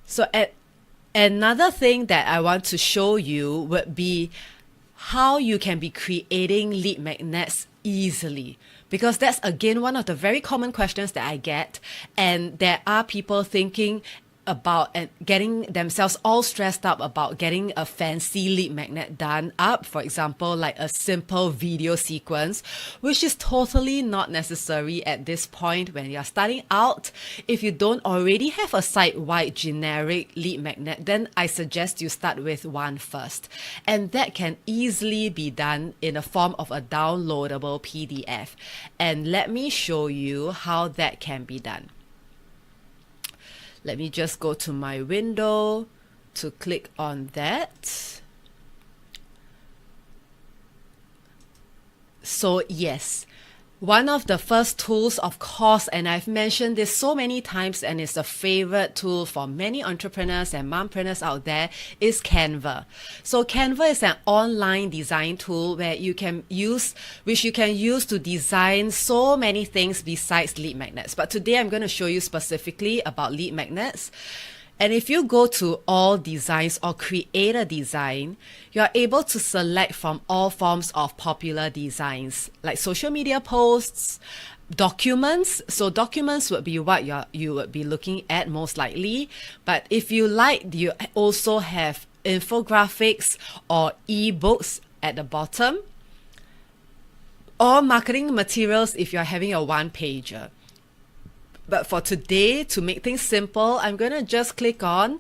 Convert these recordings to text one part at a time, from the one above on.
So another thing that I want to show you would be how you can be creating lead magnets easily. Because that's again one of the very common questions that I get. And there are people thinking about and getting themselves all stressed up about getting a fancy lead magnet done up, for example, like a simple video sequence, which is totally not necessary at this point when you're starting out. If you don't already have a site-wide generic lead magnet, then I suggest you start with one first. And that can easily be done in a form of a downloadable PDF. And let me show you how that can be done. Let me just go to my window to click on that. So yes, one of the first tools, of course, and I've mentioned this so many times and it's a favorite tool for many entrepreneurs and mompreneurs out there, is Canva. So Canva is an online design tool where you can use, which you can use to design so many things besides lead magnets. But today I'm going to show you specifically about lead magnets. And if you go to all designs or create a design, you're able to select from all forms of popular designs like social media posts, documents. So documents would be what you would be looking at most likely. But if you like, you also have infographics or ebooks at the bottom, or marketing materials if you're having a one-pager. But for today, to make things simple, I'm going to just click on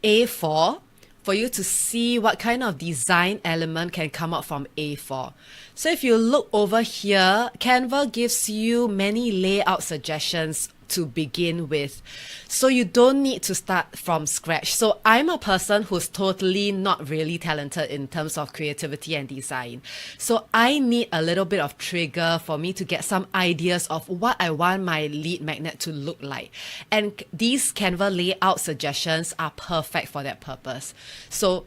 A4 for you to see what kind of design element can come out from A4. So if you look over here, Canva gives you many layout suggestions to begin with. So you don't need to start from scratch. So I'm a person who's totally not really talented in terms of creativity and design. So I need a little bit of trigger for me to get some ideas of what I want my lead magnet to look like. And these Canva layout suggestions are perfect for that purpose. So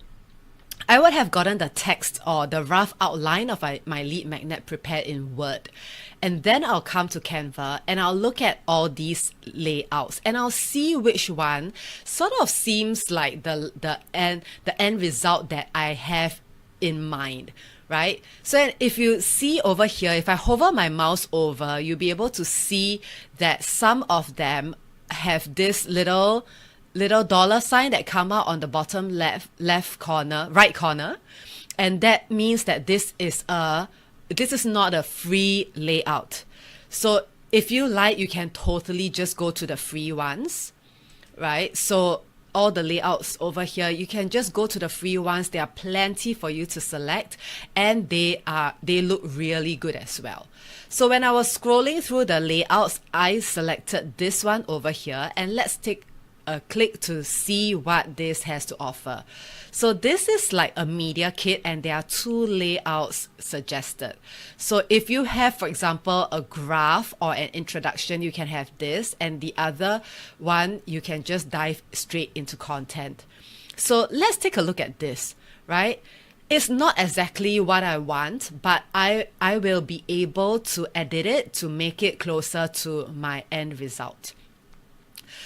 I would have gotten the text or the rough outline of my lead magnet prepared in Word. And then I'll come to Canva and I'll look at all these layouts and I'll see which one sort of seems like the end result that I have in mind, right? So if you see over here, if I hover my mouse over, you'll be able to see that some of them have this little dollar sign that come out on the bottom left corner, right corner. And that means that this is not a free layout. So if you like, you can totally just go to the free ones, right? So all the layouts over here, you can just go to the free ones. There are plenty for you to select and they look really good as well. So when I was scrolling through the layouts, I selected this one over here, and let's take a click to see what this has to offer. So this is like a media kit and there are two layouts suggested. So if you have, for example, a graph or an introduction, you can have this, and the other one, you can just dive straight into content. So let's take a look at this, right? It's not exactly what I want, but I will be able to edit it to make it closer to my end result.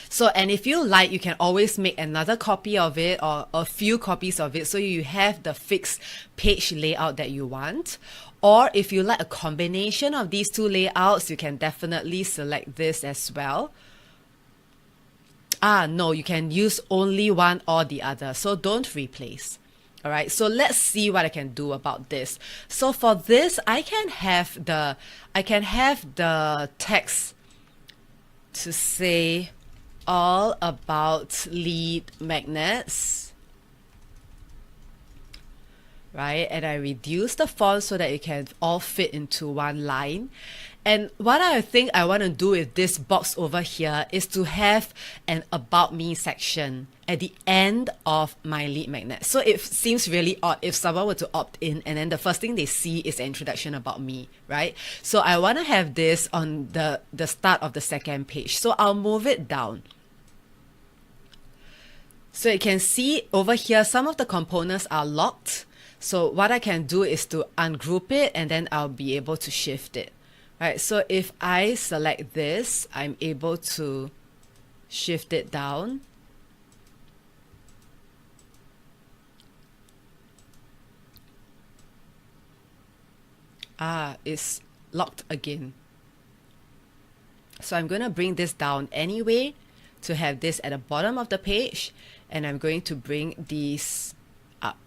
So, and if you like, you can always make another copy of it or a few copies of it so you have the fixed page layout that you want. Or if you like a combination of these two layouts, you can definitely select this as well. No, you can use only one or the other, so don't replace. All right, so let's see what I can do about this. So for this, I can have the text to say all about lead magnets, right? And I reduce the font so that it can all fit into one line. And what I think I want to do with this box over here is to have an about me section at the end of my lead magnet. So it seems really odd if someone were to opt in and then the first thing they see is an introduction about me, right? So I want to have this on the start of the second page. So I'll move it down. So you can see over here, some of the components are locked. So what I can do is to ungroup it and then I'll be able to shift it. Right, so if I select this, I'm able to shift it down. It's locked again. So I'm going to bring this down anyway to have this at the bottom of the page, and I'm going to bring these up.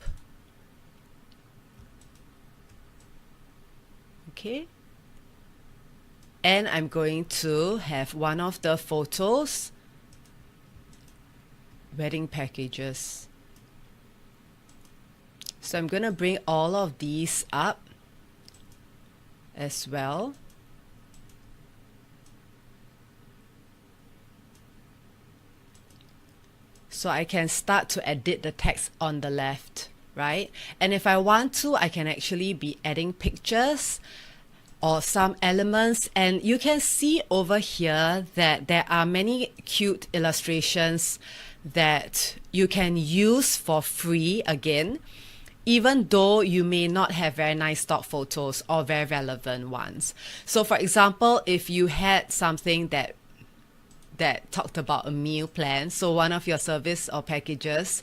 Okay. And I'm going to have one of the photos, wedding packages. So I'm going to bring all of these up as well. So I can start to edit the text on the left, right? And if I want to, I can actually be adding pictures or some elements. And you can see over here that there are many cute illustrations that you can use for free again, even though you may not have very nice stock photos or very relevant ones. So for example, if you had something that talked about a meal plan, so one of your service or packages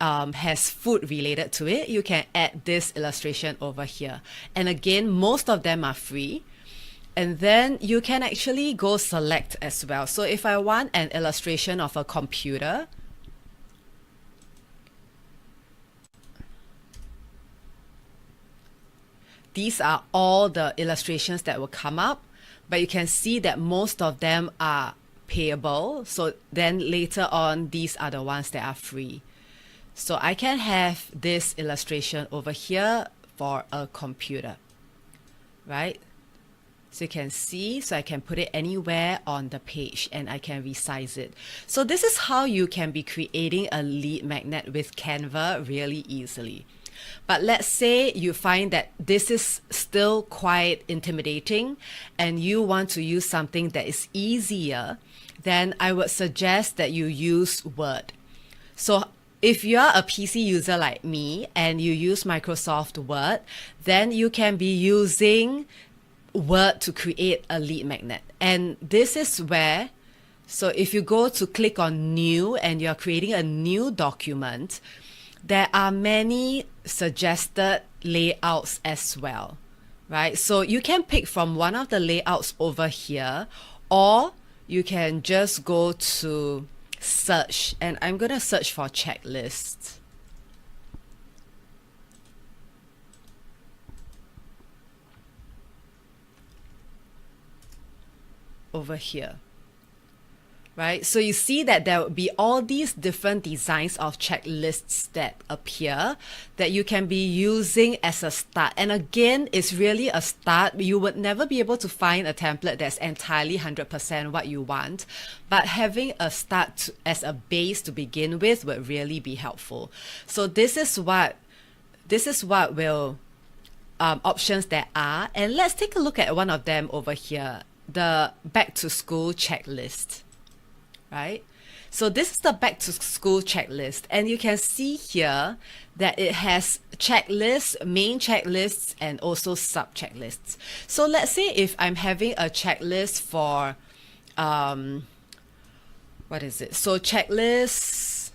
has food related to it, you can add this illustration over here. And again, most of them are free. And then you can actually go select as well. So if I want an illustration of a computer, these are all the illustrations that will come up, but you can see that most of them are payable. So then later on, these are the ones that are free. So I can have this illustration over here for a computer, right? So you can see, so I can put it anywhere on the page and I can resize it. So this is how you can be creating a lead magnet with Canva really easily. But let's say you find that this is still quite intimidating and you want to use something that is easier, then I would suggest that you use Word. So if you're a PC user like me and you use Microsoft Word, then you can be using Word to create a lead magnet. And this is where, so if you go to click on new and you're creating a new document, there are many suggested layouts as well, right? So you can pick from one of the layouts over here, or you can just go to search, and I'm going to search for checklist. Over here, right? So you see that there will be all these different designs of checklists that appear that you can be using as a start. And again, it's really a start. You would never be able to find a template that's entirely 100% what you want, but having a start as a base to begin with would really be helpful. So this is what will options there are. And let's take a look at one of them over here, the back to school checklist. Right? So this is the back to school checklist, and you can see here that it has checklists, main checklists, and also sub checklists. So let's say if I'm having a checklist for what is it? So checklists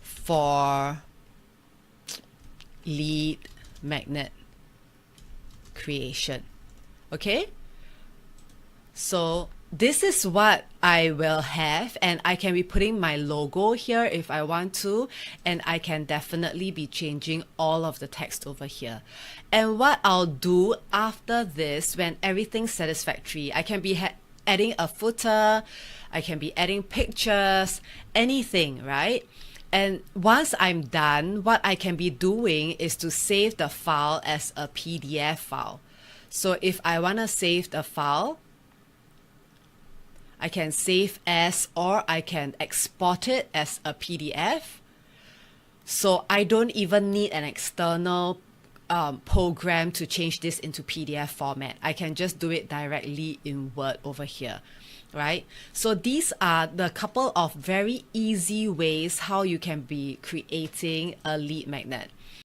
for lead magnet creation. Okay, so this is what I will have, and I can be putting my logo here if I want to, and I can definitely be changing all of the text over here. And what I'll do after this, when everything's satisfactory, I can be adding a footer, I can be adding pictures, anything, right? And once I'm done, what I can be doing is to save the file as a PDF file. So if I want to save the file, I can save as, or I can export it as a PDF. So I don't even need an external program to change this into PDF format. I can just do it directly in Word over here, right? So these are the couple of very easy ways how you can be creating a lead magnet.